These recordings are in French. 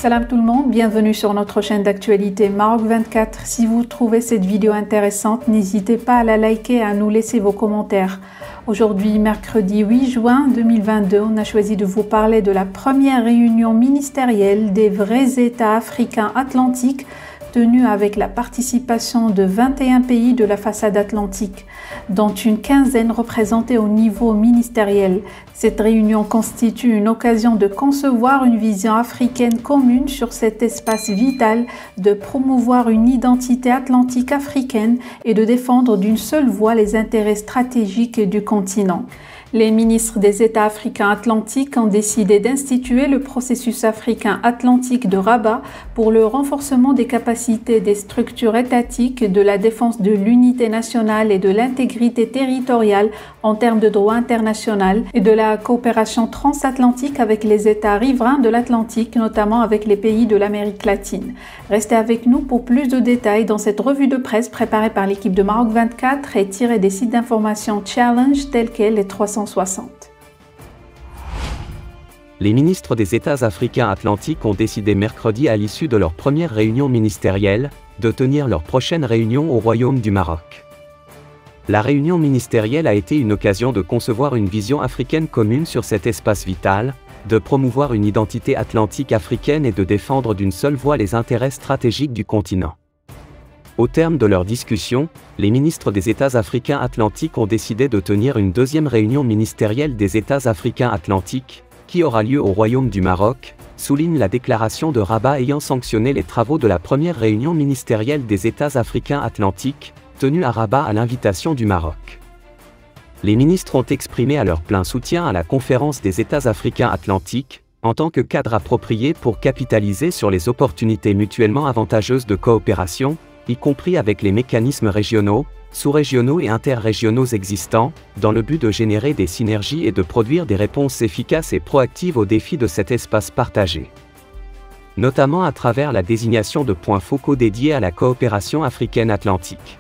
Salam tout le monde, bienvenue sur notre chaîne d'actualité Maroc 24. Si vous trouvez cette vidéo intéressante, n'hésitez pas à la liker et à nous laisser vos commentaires. Aujourd'hui, mercredi 8 juin 2022, on a choisi de vous parler de la première réunion ministérielle des vrais États africains atlantiques tenue avec la participation de 21 pays de la façade atlantique, dont une quinzaine représentés au niveau ministériel. Cette réunion constitue une occasion de concevoir une vision africaine commune sur cet espace vital, de promouvoir une identité atlantique africaine et de défendre d'une seule voix les intérêts stratégiques du continent. Les ministres des États africains atlantiques ont décidé d'instituer le processus africain atlantique de Rabat pour le renforcement des capacités des structures étatiques, de la défense de l'unité nationale et de l'intégrité territoriale en termes de droit international et de la coopération transatlantique avec les États riverains de l'Atlantique, notamment avec les pays de l'Amérique latine. Restez avec nous pour plus de détails dans cette revue de presse préparée par l'équipe de Maroc 24 et tirée des sites d'information Challenge tels que les 360. Les ministres des États africains atlantiques ont décidé mercredi, à l'issue de leur première réunion ministérielle, de tenir leur prochaine réunion au Royaume du Maroc. La réunion ministérielle a été une occasion de concevoir une vision africaine commune sur cet espace vital, de promouvoir une identité atlantique africaine et de défendre d'une seule voix les intérêts stratégiques du continent. Au terme de leur discussion, les ministres des États africains atlantiques ont décidé de tenir une deuxième réunion ministérielle des États africains atlantiques, qui aura lieu au Royaume du Maroc, souligne la déclaration de Rabat ayant sanctionné les travaux de la première réunion ministérielle des États africains atlantiques, tenue à Rabat à l'invitation du Maroc. Les ministres ont exprimé à leur plein soutien à la conférence des États africains atlantiques, en tant que cadre approprié pour capitaliser sur les opportunités mutuellement avantageuses de coopération, y compris avec les mécanismes régionaux, sous-régionaux et interrégionaux existants, dans le but de générer des synergies et de produire des réponses efficaces et proactives aux défis de cet espace partagé. Notamment à travers la désignation de points focaux dédiés à la coopération africaine atlantique.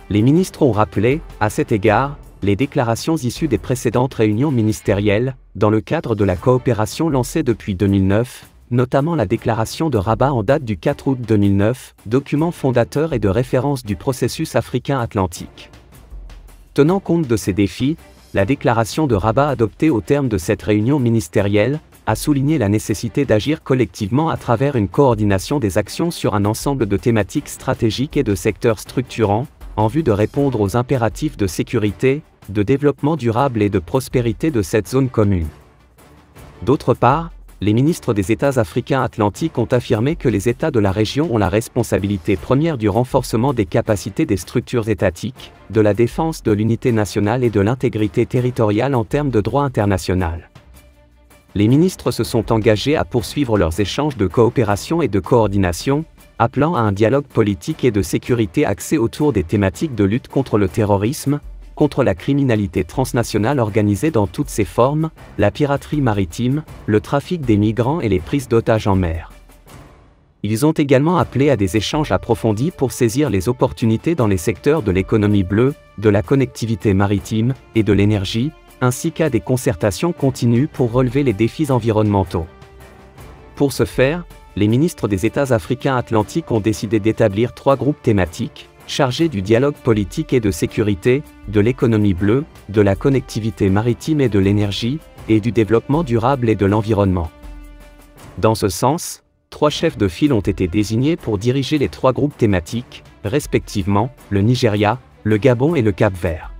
Les ministres ont rappelé, à cet égard, les déclarations issues des précédentes réunions ministérielles, dans le cadre de la coopération lancée depuis 2009, notamment la déclaration de Rabat en date du 4 août 2009, document fondateur et de référence du processus africain atlantique. Tenant compte de ces défis, la déclaration de Rabat adoptée au terme de cette réunion ministérielle, a souligné la nécessité d'agir collectivement à travers une coordination des actions sur un ensemble de thématiques stratégiques et de secteurs structurants, en vue de répondre aux impératifs de sécurité, de développement durable et de prospérité de cette zone commune. D'autre part, les ministres des États africains atlantiques ont affirmé que les États de la région ont la responsabilité première du renforcement des capacités des structures étatiques, de la défense de l'unité nationale et de l'intégrité territoriale en termes de droit international. Les ministres se sont engagés à poursuivre leurs échanges de coopération et de coordination, appelant à un dialogue politique et de sécurité axé autour des thématiques de lutte contre le terrorisme, contre la criminalité transnationale organisée dans toutes ses formes, la piraterie maritime, le trafic des migrants et les prises d'otages en mer. Ils ont également appelé à des échanges approfondis pour saisir les opportunités dans les secteurs de l'économie bleue, de la connectivité maritime et de l'énergie, ainsi qu'à des concertations continues pour relever les défis environnementaux. Pour ce faire, les ministres des États africains atlantiques ont décidé d'établir 3 groupes thématiques, chargé du dialogue politique et de sécurité, de l'économie bleue, de la connectivité maritime et de l'énergie, et du développement durable et de l'environnement. Dans ce sens, 3 chefs de file ont été désignés pour diriger les 3 groupes thématiques, respectivement, le Nigeria, le Gabon et le Cap-Vert.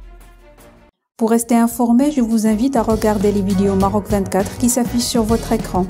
Pour rester informé, je vous invite à regarder les vidéos Maroc 24 qui s'affichent sur votre écran.